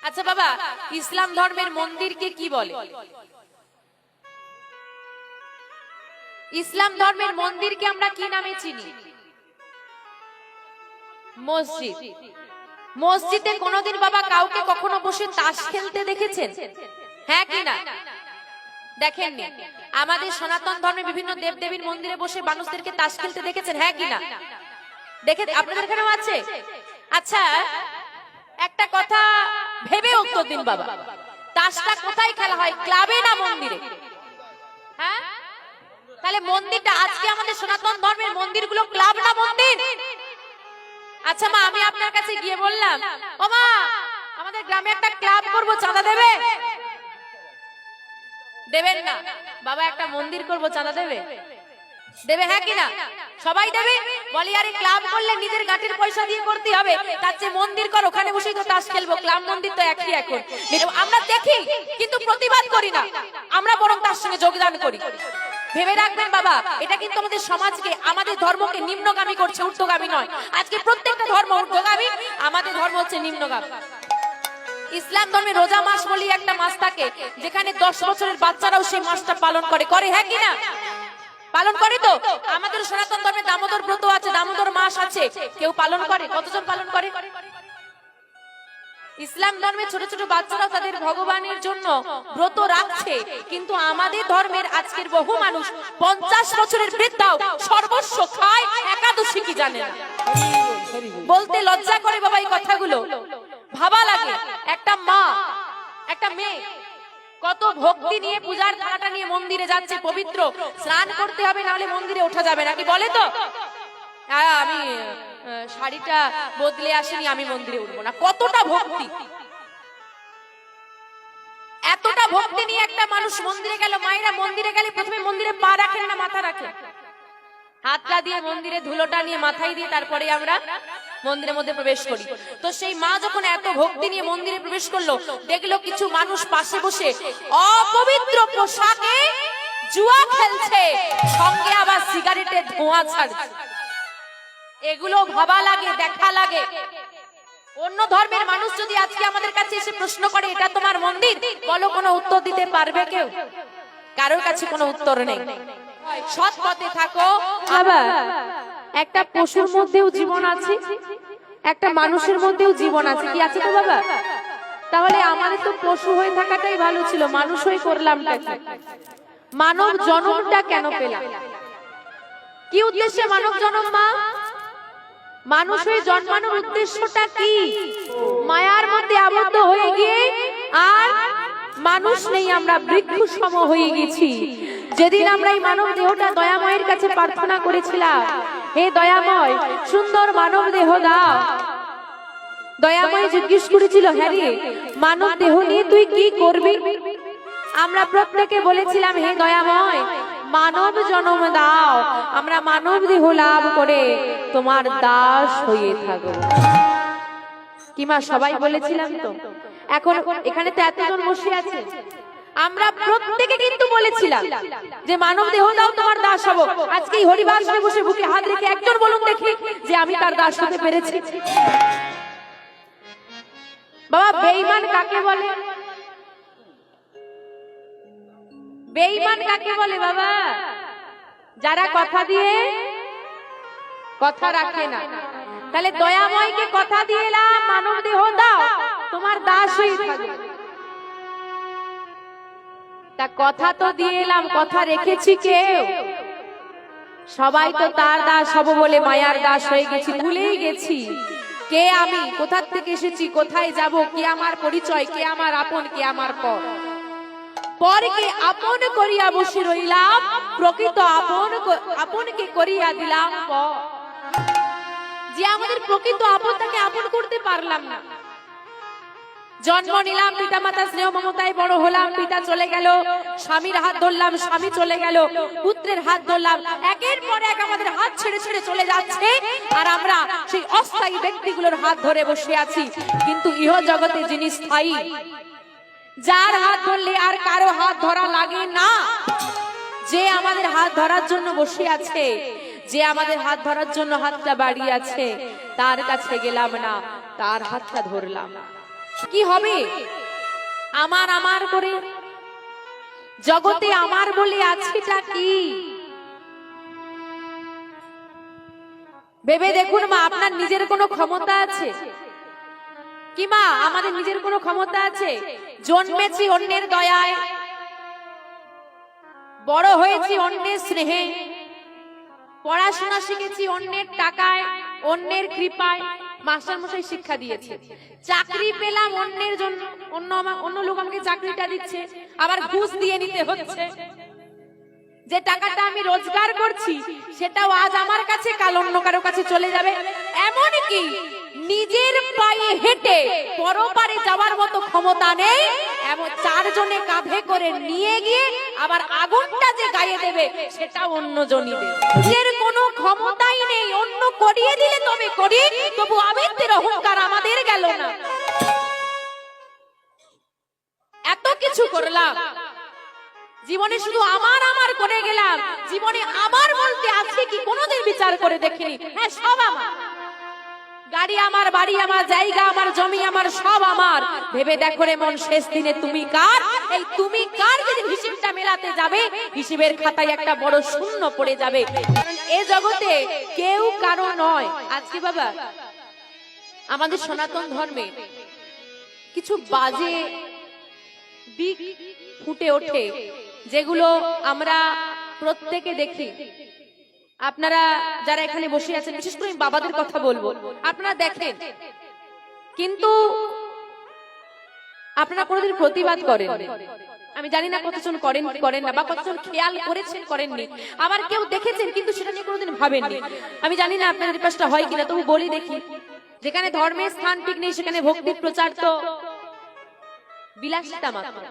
আচ্ছা বাবা, ইসলাম ধর্মের মন্দিরকে কি বলে? ইসলাম ধর্মের মন্দিরকে আমরা কি নামে চিনি? মসজিদ। মসজিদে কোনোদিন বাবা কাউকে কখনো বসে তাস খেলতে দেখেছেন? হ্যাঁ কি না? দেখেননি? আমাদের সনাতন ধর্মে বিভিন্ন দেবদেবীর মন্দিরে বসে মানুষদেরকে তাস খেলতে দেখেছেন? হ্যাঁ কি না? দেখে আপনাদের এখানেও আছে? আচ্ছা, একটা কথা ভেবে উত্তর দিন বাবা, তাসটা কোথায় খেলা হয়, ক্লাবে না মন্দিরে? হ্যাঁ, তাহলে মন্দিরটা আজকে আমাদের সনাতন ধর্মের মন্দিরগুলো ক্লাব না মন্দির? আচ্ছা মা, আমি আপনার কাছে গিয়ে বললাম, ও মা আমাদের গ্রামে একটা ক্লাব করব, চাঁদা দেবে? দেবেন না। বাবা একটা মন্দির করব, চাঁদা দেবে? দেবে? হ্যাঁ কিনা? সবাই দেবে। বলি আরে ক্লাব করলে নিজের গাঁটের পয়সা দিয়ে করতে হবে, তার চেয়ে মন্দির কর, ওখানে বসেই তো তাস খেলবো। ক্লাব মন্দির তো একই এখন। আমরা দেখি কিন্তু প্রতিবাদ করি না, আমরা বরং তার সঙ্গে যোগদান করি। ভেবে রাখবেন বাবা, এটা কিন্তু আমাদের সমাজকে, আমাদের ধর্মকে নিম্নগামী করছে, ঊর্ধ্বগামী নয়। আজকে প্রত্যেকটা ধর্ম ঊর্ধ্বগামী, আমাদের ধর্ম হচ্ছে নিম্নগামী। ইসলাম ধর্মে রোজা মাস বলি একটা মাস থাকে, যেখানে 10 বছরের বাচ্চারাও সেই মাসটা পালন করে। করে? হ্যাঁ কিনা? পালন করে তো। আমাদের সনাতন ধর্মে দামোদর ব্রত আছে, দামোদর মাস আছে, কেউ পালন করে? কতজন পালন করে? ইসলাম ধর্মে ছোট ছোট বাচ্চারাও তাদের ভগবানের জন্য ব্রত রাখছে, কিন্তু আমাদের ধর্মের আজকের বহু মানুষ 50 বছরের বৃদ্ধাও সর্বস্ব খায়, একাদশী কি জানে না। বলতে লজ্জা করে বাবা এই কথাগুলো, ভাবা লাগে। একটা মা, একটা মেয়ে কত ভক্তি নিয়ে পূজার থালাটা নিয়ে মন্দিরে যাচ্ছে, পবিত্র স্নান করতে হবে, নাহলে মন্দিরে ওঠা যাবে না, কি বলে তো? আমি শাড়িটা বদলে আসিনি, আমি মন্দিরে উঠবো না। কতটা ভক্তি! এতটা ভক্তি নিয়ে একটা মানুষ মন্দিরে গেল। মায়েরা মন্দিরে গেলে প্রথমে মন্দিরে পা রাখেন না মাথা রাখেন? হাতটা দিয়ে মন্দিরে ধুলোটা নিয়ে মাথায় দিয়ে তারপরে আমরা মন্দিরের মধ্যে প্রবেশ করি। তো সেই মা যখন এত ভক্তি নিয়ে মন্দিরে প্রবেশ করলো, দেখলো কিছু মানুষ পাশে বসে অপবিত্র পোশাকে জুয়া খেলছে, সঙ্গে আবার সিগারেটের ধোঁয়া ছাড়ছে। এগুলো ভাবা লাগে, দেখা লাগে। অন্য ধর্মের মানুষ যদি আজকে আমাদের কাছে এসে প্রশ্ন করে এটা তোমার মন্দির, বলো কোনো উত্তর দিতে পারবে কেউ? কারোর কাছে কোনো উত্তর নেই। সৎ পথে থাকো। আবার একটা পশুর মধ্যেও জীবন আছে, একটা মানুষের মধ্যেও জীবন আছে। কি আছে তো বাবা? তাহলে আমাদের তো পশু হয়ে থাকাটাই ভালো ছিল, মানুষ হয়ে করলামটা কি? মানব জন্মটা কেন পেলাম? কি উদ্দেশ্যে মানব জন্ম মা? মানুষ হয়ে জন্মানোর উদ্দেশ্যটা কি? মায়ার মধ্যে আবদ্ধ হয়ে গিয়ে আর মানুষ নেই, আমরা বৃক্ষ সম হয়ে গেছি। যেদিন আমরা এই মানব দেহটা দয়াময়ের কাছে প্রার্থনা করেছিলাম, হে দয়াময় সুন্দর মানব দেহ দাও, দয়াময় জিজ্ঞেস করেছিল, হ্যাঁ রে মানব দেহ নিয়ে তুই কি করবি? আমরা প্রত্যেকে বলেছিলাম, হে দয়াময় মানব জন্ম দাও, আমরা মানব দেহ লাভ করে তোমার দাস হয়ে থাকবো। কি মা সবাই বলেছিলাম তো? এখন এখানে তো এতজন বসে আছে, আমরা প্রত্যেকে কিন্তু বলেছিলাম যে মানব দেহ দাও, তোমার দাস হব। আজকে এই হরিবাসনে বসে বুকে হাত রেখে একজন বলুন দেখি যে আমি তার দাস হতে পেরেছি। বাবা বেঈমান কাকে বলে? বেঈমান কাকে বলে বাবা? যারা কথা দিয়ে কথা রাখে না। তাহলে দয়াময়কে কথা দিয়ে এলাম, মানব দেহ দাও, তোমার দাস হয়ে থাকবে। তা কথা তো দিয়ে এলাম, কথা রেখেছি কেউ? সবাই তো তার দাস হব বলে মায়ার দাস হয়ে গেছি, ভুলেই গেছি কে আমি, কোথা থেকে এসেছি, কোথায় যাব, কি আমার পরিচয়, কে আমার আপন, কে আমার পর। পরকে আপন করিয়া বসে রইলাম, প্রকৃত আপনকে করিয়া দিলাম পর। যে আমাদের প্রকৃত আপন তাকে আপন করতে পারলাম না। জন্ম নিলাম, পিতা মাতা স্নেহ মমতায় বড় হলাম, পিতা চলে গেল, স্বামীর হাত ধরলাম, স্বামী চলে গেল, পুত্রের হাত ধরলাম, একের পর এক আমাদের হাত ছেড়ে ছেড়ে চলে যাচ্ছে, আর আমরা সেই অস্থায়ী ব্যক্তিগুলোর হাত ধরে বসে আছি। কিন্তু ইহ জগতে যিনি স্থায়ী, যার হাত ধরলে আর কারো হাত ধরা লাগে না, যে আমাদের হাত ধরার জন্য বসে আছে, যে আমাদের হাত ধরার জন্য হাতটা বাড়িয়ে আছে, তার কাছে গেলাম না, তার হাতটা ধরলাম। কি হবে? আমার আমার করে জগতে আমার বলে আছেটা কি? ভেবে দেখুন মা, আপনার নিজের কোনো ক্ষমতা আছে কি মা? আমাদের নিজের কোনো ক্ষমতা আছে? জন্মেছি অন্যের দয়ায়, বড় হয়েছি অন্যের স্নেহে, পড়াশোনা শিখেছি অন্যের টাকায়, অন্যের কৃপায়। মাস্টার মশাই শিক্ষা দিয়েছে, চাকরি পেলাম অন্যের জন্য, অন্য লোক আমাকে চাকরিটা দিচ্ছে, আবার ঘুষ দিয়ে নিতে হচ্ছে। যে টাকাটা আমি রোজগার করছি সেটাও আজ আমার কাছে, কাল অন্য কারো কাছে চলে যাবে। এমনকি নিজের পায়ে হেঁটে পরপারে যাওয়ার মতো ক্ষমতা নেই, এমন চারজনে কাঁধে করে নিয়ে গিয়ে আবার আগুনটা যে গায়ে দেবে সেটা অন্যজনই দেবে। নিজের কোনো ক্ষমতাই নেই, অন্য করিয়ে দিলে তবে করি, তবু আবেগের অহংকার আমাদের গেল না। এত কিছু করলাম, জীবনে শুধু আমার আমার করে গেলাম, জীবনে আমার বলতে আছে কি কোনোদিন বিচার করে দেখিনি। হ্যাঁ, সব আমার, গাড়ি আমার, বাড়ি আমার, জায়গা আমার, জমি আমার, সব আমার। ভেবে দেখো রে মন, শেষ দিনে তুমি কার? এই তুমি কার যদি হিসেবটা মেলাতে যাবে, হিসেবের খাতায় একটা বড় শূন্য পড়ে যাবে। এ জগতে কেউ কারো নয়। আজকে বাবা আমাদের সনাতন ধর্মে কিছু বাজে দিক ফুটে ওঠে, যেগুলো আমরা প্রত্যেকে দেখি। আপনারা যারা এখানে বসে আছেন, বিশেষ করে বাবাদের কথা বলবো, আপনারা দেখেন, কিন্তু আপনারা কোনোদিন প্রতিবাদ করেন? আমি জানি না কতজন করেন কি করেন না, বা কতজন খেয়াল করেছেন করেননি, আবার কেউ দেখেছেন কিন্তু সেটা নিয়ে কোনোদিন ভাবেননি। আমি জানি না আপনাদের পাশটা হয় কিনা, তবু বলি দেখি। যেখানে ধর্মের স্থান ঠিক নেই সেখানে ভক্তির প্রচার তো বিলাসিতা মাত্র।